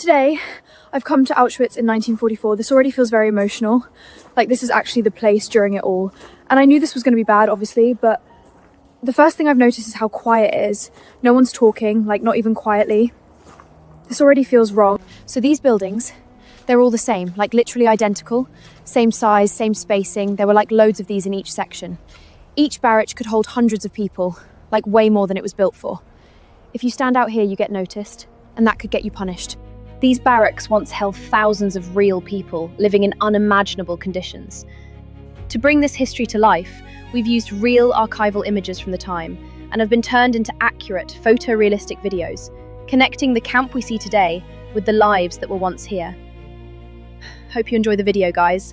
Today, I've come to Auschwitz in 1944. This already feels very emotional. Like, this is actually the place during it all. And I knew this was going to be bad, obviously, but the first thing I've noticed is how quiet it is. No one's talking, like not even quietly. This already feels wrong. So these buildings, they're all the same, like literally identical. Same size, same spacing. There were like loads of these in each section. Each barrack could hold hundreds of people, like way more than it was built for. If you stand out here, you get noticed, and that could get you punished. These barracks once held thousands of real people living in unimaginable conditions. To bring this history to life, we've used real archival images from the time and have been turned into accurate, photorealistic videos, connecting the camp we see today with the lives that were once here. Hope you enjoy the video, guys.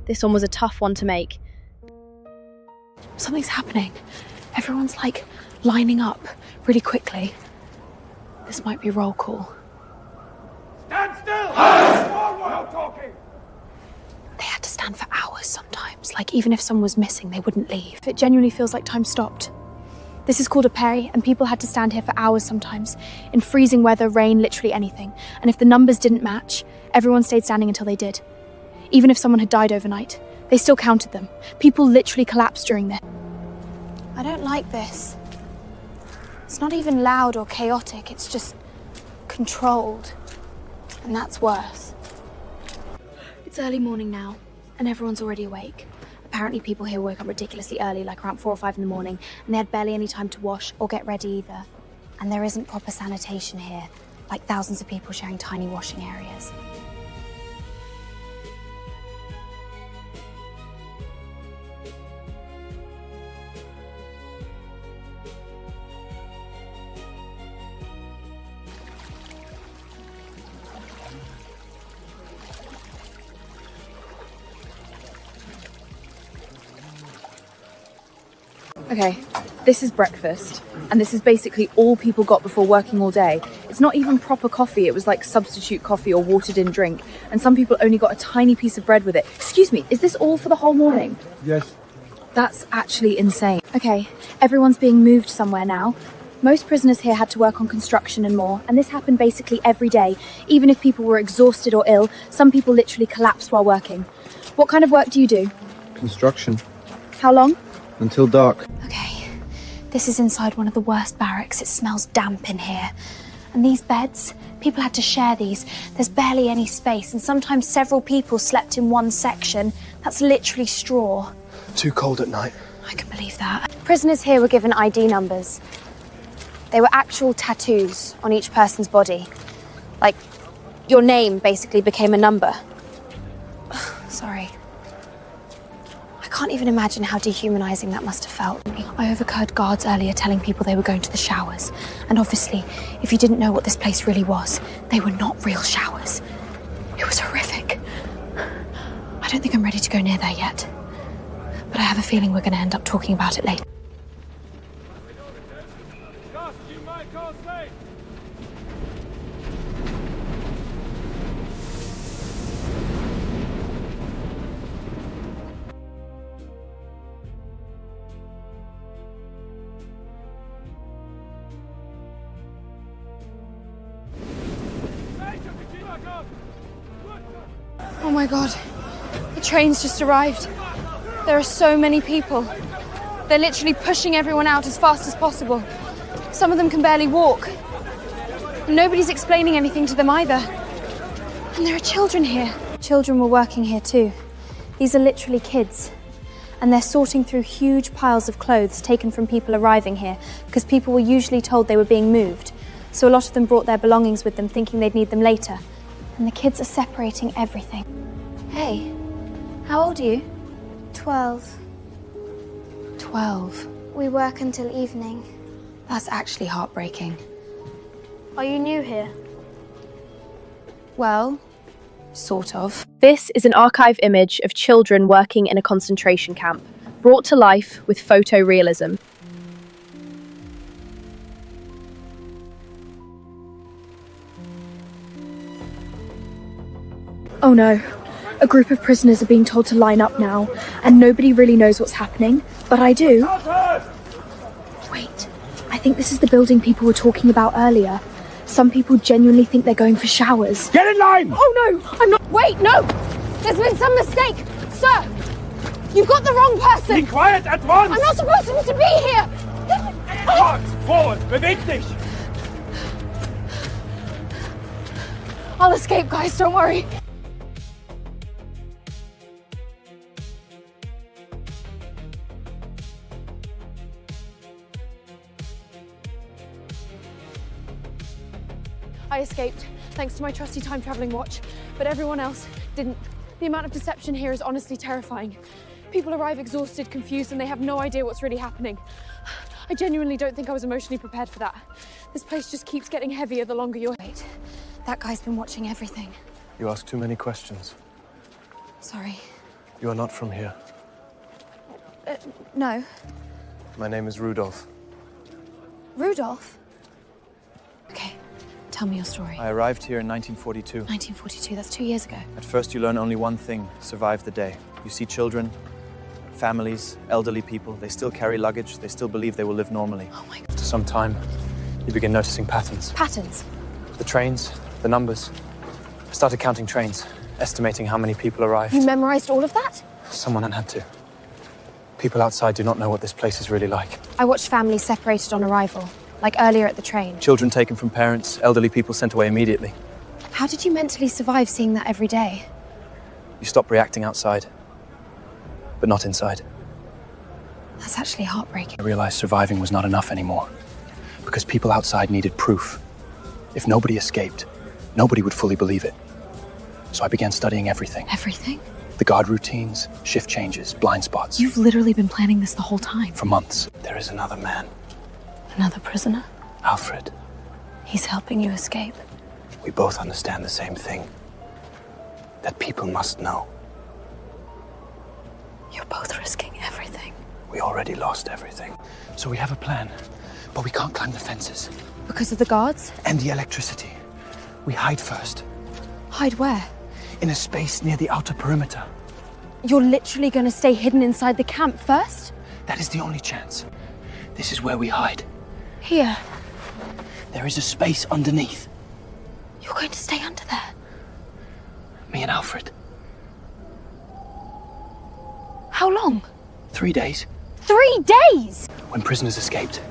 This one was a tough one to make. Something's happening. Everyone's like lining up really quickly. This might be roll call. Stand still! More while talking! They had to stand for hours sometimes. Like, even if someone was missing, they wouldn't leave. It genuinely feels like time stopped. This is called a peri, and people had to stand here for hours sometimes, in freezing weather, rain, literally anything. And if the numbers didn't match, everyone stayed standing until they did. Even if someone had died overnight, they still counted them. People literally collapsed during this. I don't like this. It's not even loud or chaotic, it's just controlled. And that's worse. It's early morning now, and everyone's already awake. Apparently people here woke up ridiculously early, like around 4 or 5 in the morning, and they had barely any time to wash or get ready either. And there isn't proper sanitation here, like thousands of people sharing tiny washing areas. Okay, this is breakfast, and this is basically all people got before working all day. It's not even proper coffee, it was like substitute coffee or watered in drink, and some people only got a tiny piece of bread with it. Excuse me, is this all for the whole morning? Yes. That's actually insane. Okay, everyone's being moved somewhere now. Most prisoners here had to work on construction and more, and this happened basically every day. Even if people were exhausted or ill, some people literally collapsed while working. What kind of work do you do? Construction. How long? Until dark. Okay, this is inside one of the worst barracks. It smells damp in here. And these beds, people had to share these. There's barely any space, and sometimes several people slept in one section. That's literally straw. Too cold at night. I can believe that. Prisoners here were given ID numbers. They were actual tattoos on each person's body. Like, your name basically became a number. Sorry. I can't even imagine how dehumanizing that must have felt. I overheard guards earlier telling people they were going to the showers. And obviously, if you didn't know what this place really was, they were not real showers. It was horrific. I don't think I'm ready to go near there yet. But I have a feeling we're going to end up talking about it later. Oh my god, the train's just arrived. There are so many people. They're literally pushing everyone out as fast as possible. Some of them can barely walk. And nobody's explaining anything to them either. And there are children here. Children were working here too. These are literally kids. And they're sorting through huge piles of clothes taken from people arriving here because people were usually told they were being moved. So a lot of them brought their belongings with them thinking they'd need them later. And the kids are separating everything. Hey, how old are you? 12. 12. We work until evening. That's actually heartbreaking. Are you new here? Well, sort of. This is an archive image of children working in a concentration camp, brought to life with photorealism. Oh no. A group of prisoners are being told to line up now, and nobody really knows what's happening, but I do. Wait, I think this is the building people were talking about earlier. Some people genuinely think they're going for showers. Get in line! Oh no, I'm not. Wait, no! There's been some mistake! Sir! You've got the wrong person! Be quiet at once! I'm not supposed to be here! Marx, forward! Beweg dich! I'll escape, guys, don't worry. I escaped, thanks to my trusty time-traveling watch, but everyone else didn't. The amount of deception here is honestly terrifying. People arrive exhausted, confused, and they have no idea what's really happening. I genuinely don't think I was emotionally prepared for that. This place just keeps getting heavier the longer you're... Wait, that guy's been watching everything. You ask too many questions. Sorry. You are not from here. No. My name is Rudolf. Rudolf? Okay, tell me your story. I arrived here in 1942. 1942, that's 2 years ago. At first you learn only one thing, survive the day. You see children, families, elderly people. They still carry luggage. They still believe they will live normally. Oh my God. After some time, you begin noticing patterns. Patterns? The trains, the numbers. I started counting trains, estimating how many people arrived. You memorized all of that? Someone had to. People outside do not know what this place is really like. I watched families separated on arrival, like earlier at the train. Children taken from parents, elderly people sent away immediately. How did you mentally survive seeing that every day? You stop reacting outside, but not inside. That's actually heartbreaking. I realized surviving was not enough anymore, because people outside needed proof. If nobody escaped, nobody would fully believe it. So I began studying everything. Everything? The guard routines, shift changes, blind spots. You've literally been planning this the whole time. For months. There is another man, Another prisoner? Alfred. He's helping you escape. We both understand the same thing. That people must know. You're both risking everything. We already lost everything. So we have a plan, but we can't climb the fences. Because of the guards? And the electricity. We hide first, Hide where? in a space near the outer perimeter. You're literally going to stay hidden inside the camp first? That is the only chance. This is where we hide. Here. There is a space underneath. You're going to stay under there? Me and Alfred. How long? 3 days. 3 days! When prisoners escaped,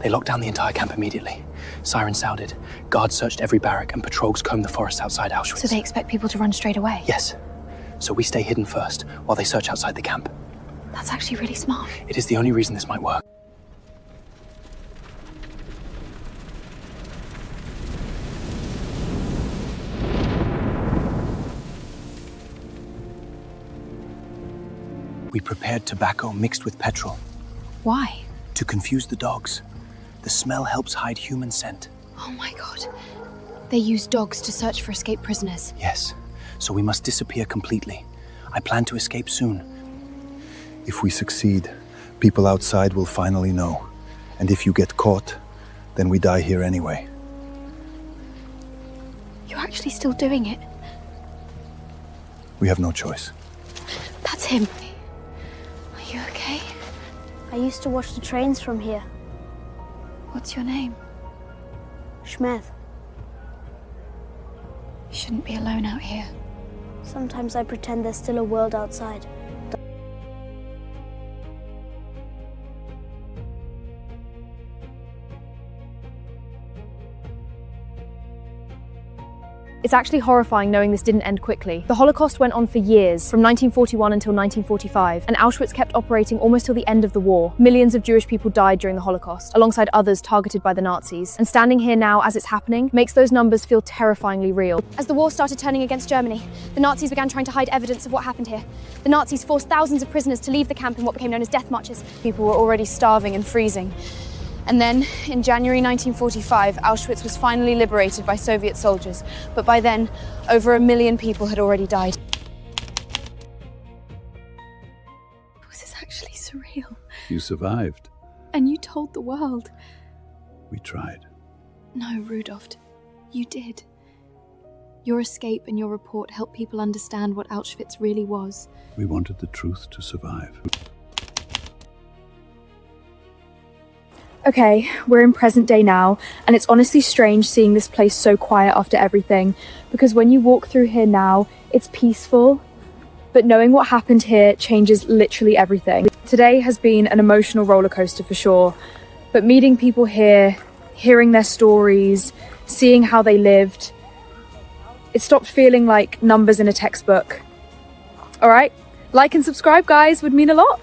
they locked down the entire camp immediately. Sirens sounded, guards searched every barrack, and patrols combed the forest outside Auschwitz. So they expect people to run straight away? Yes. So we stay hidden first, while they search outside the camp. That's actually really smart. It is the only reason this might work. We prepared tobacco mixed with petrol Why? to confuse the dogs. The smell helps hide human scent. Oh my God. They use dogs to search for escaped prisoners. Yes, so we must disappear completely. I plan to escape soon. If we succeed, people outside will finally know. And if you get caught, then we die here anyway. You're actually still doing it. We have no choice. That's him. Are you okay? I used to watch the trains from here. What's your name? Schmeth. You shouldn't be alone out here. Sometimes I pretend there's still a world outside. It's actually horrifying knowing this didn't end quickly. The Holocaust went on for years, from 1941 until 1945, and Auschwitz kept operating almost till the end of the war. Millions of Jewish people died during the Holocaust, alongside others targeted by the Nazis. And standing here now as it's happening makes those numbers feel terrifyingly real. As the war started turning against Germany, the Nazis began trying to hide evidence of what happened here. The Nazis forced thousands of prisoners to leave the camp in what became known as death marches. People were already starving and freezing. And then, in January 1945, Auschwitz was finally liberated by Soviet soldiers. But by then, over 1 million people had already died. This is actually surreal. You survived. And you told the world. We tried. No, Rudolf, you did. Your escape and your report helped people understand what Auschwitz really was. We wanted the truth to survive. Okay, we're in present day now, and it's honestly strange seeing this place so quiet after everything, because when you walk through here now, it's peaceful, but knowing what happened here changes literally everything. Today has been an emotional roller coaster for sure, but meeting people here, hearing their stories, seeing how they lived, it stopped feeling like numbers in a textbook. All right, like and subscribe, guys, would mean a lot.